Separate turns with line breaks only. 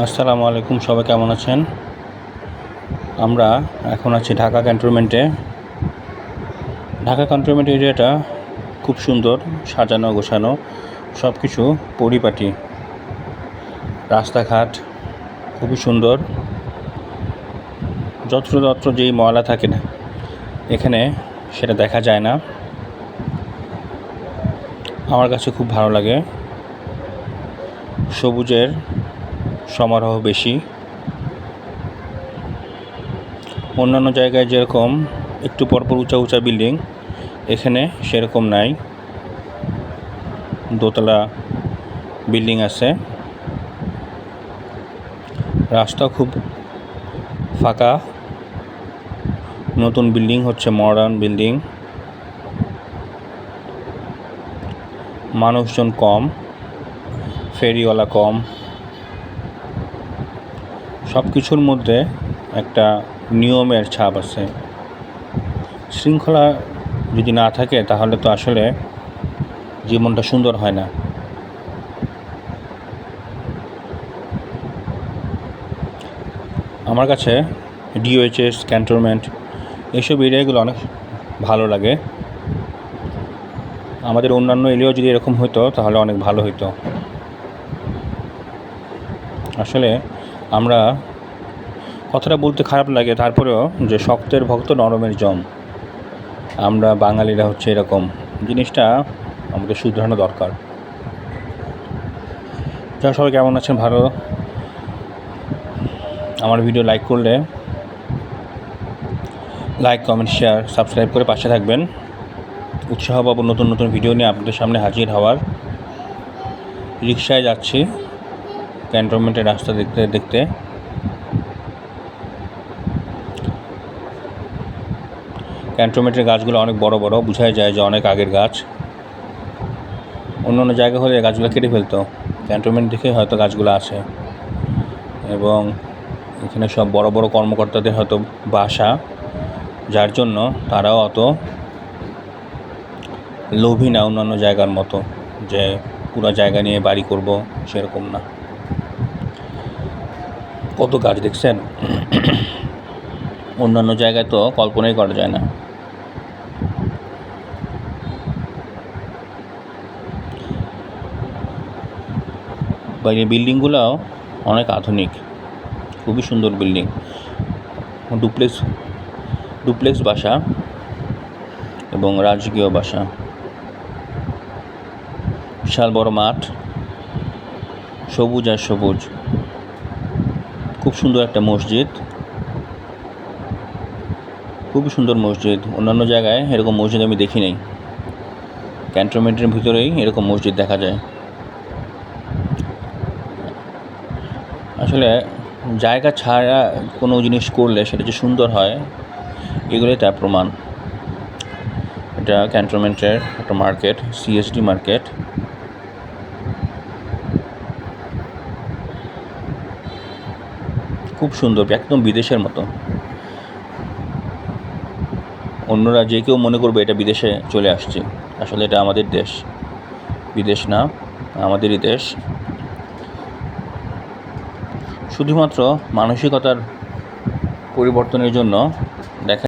আসসালামু আলাইকুম, সবাই কেমন আছেন? আমরা এখন আছি ঢাকা ক্যান্টনমেন্টে। ঢাকা ক্যান্টনমেন্ট এরিয়াটা খুব সুন্দর, সাজানো গোছানো, সব কিছু পরিপাটি। রাস্তাঘাট খুবই সুন্দর। যত্রতত্র যেই ময়লা থাকে না এখানে, সেটা দেখা যায় না। আমার কাছে খুব ভালো লাগে। সবুজের সমারোহ বেশি। অন্যান্য জায়গায় যেরকম একটু পরপর উঁচা উঁচা বিল্ডিং, এখানে সেরকম নাই। দোতলা বিল্ডিং আছে। রাস্তা খুব ফাঁকা। নতুন বিল্ডিং হচ্ছে, মডার্ন বিল্ডিং। মানুষজন কম, ফেরিওয়ালা কম। সব কিছুর মধ্যে একটা নিয়মের ছাপ আছে। শৃঙ্খলা যদি না থাকে তাহলে তো আসলে জীবনটা সুন্দর হয় না। আমার কাছে ডিওএইচএস, ক্যান্টনমেন্ট এইসব এরিয়াগুলো অনেক ভালো লাগে। আমাদের অন্যান্য এরিয়াও যদি এরকম হতো তাহলে অনেক ভালো হতো। আসলে আমরা, কথাটা বলতে খারাপ লাগে, তারপরেও যে শক্তের ভক্ত নরমের জম, আমরা বাঙালিরা হচ্ছে এরকম। জিনিসটা আমাদের শুধরানো দরকার। যারা সবাই কেমন আছেন? ভালো। আমার ভিডিও লাইক করলে লাইক, কমেন্ট, শেয়ার, সাবস্ক্রাইব করে পাশে থাকবেন। উৎসাহ পাবো নতুন নতুন ভিডিও নিয়ে আপনাদের সামনে হাজির হওয়ার। রিকশায় যাচ্ছি ক্যান্টনমেন্টের রাস্তা দেখতে দেখতে। ক্যান্টনমেন্টের গাছগুলো অনেক বড় বড়, বোঝাই যায় যে অনেক আগের গাছ। অন্য অন্য জায়গা হলে গাছগুলো কেটে ফেলতো, ক্যান্টনমেন্ট দেখে হয়তো গাছগুলো আছে। এবং এখানে সব বড় বড় কর্মকর্তাদের হয়তো বাসা, যার জন্য তারাও অত লোভী না অন্যান্য জায়গার মতো, যে পুরো জায়গা নিয়ে বাড়ি করব, সেরকম না। কত গাছ দেখছেন! অন্যান্য জায়গায় তো কল্পনাই করা যায় না। বাইরে বিল্ডিংগুলোও অনেক আধুনিক, খুবই সুন্দর বিল্ডিং। ডুপ্লেক্স বাসা এবং রাজকীয় বাসা। বিশাল বড় মাঠ, সবুজ আর সবুজ। খুব সুন্দর একটা মসজিদ, খুবই সুন্দর মসজিদ। অন্যান্য জায়গায় এরকম মসজিদ আমি দেখি নাই। ক্যান্টনমেন্টের ভিতরেই এরকম মসজিদ দেখা যায়। আসলে জায়গা ছাড়া কোনো জিনিস করলে সেটা যে সুন্দর হয়, এগুলোই তার প্রমাণ। এটা ক্যান্টনমেন্টের একটা মার্কেট, সিএসডি মার্কেট। খুব সুন্দর, একদম বিদেশের মতো। অন্যরা যে কেউ মনে করবে এটা বিদেশে চলে আসছে, আসলে এটা আমাদের দেশ। বিদেশ না, আমাদেরই দেশ। শুধুমাত্র মানসিকতার পরিবর্তনের জন্য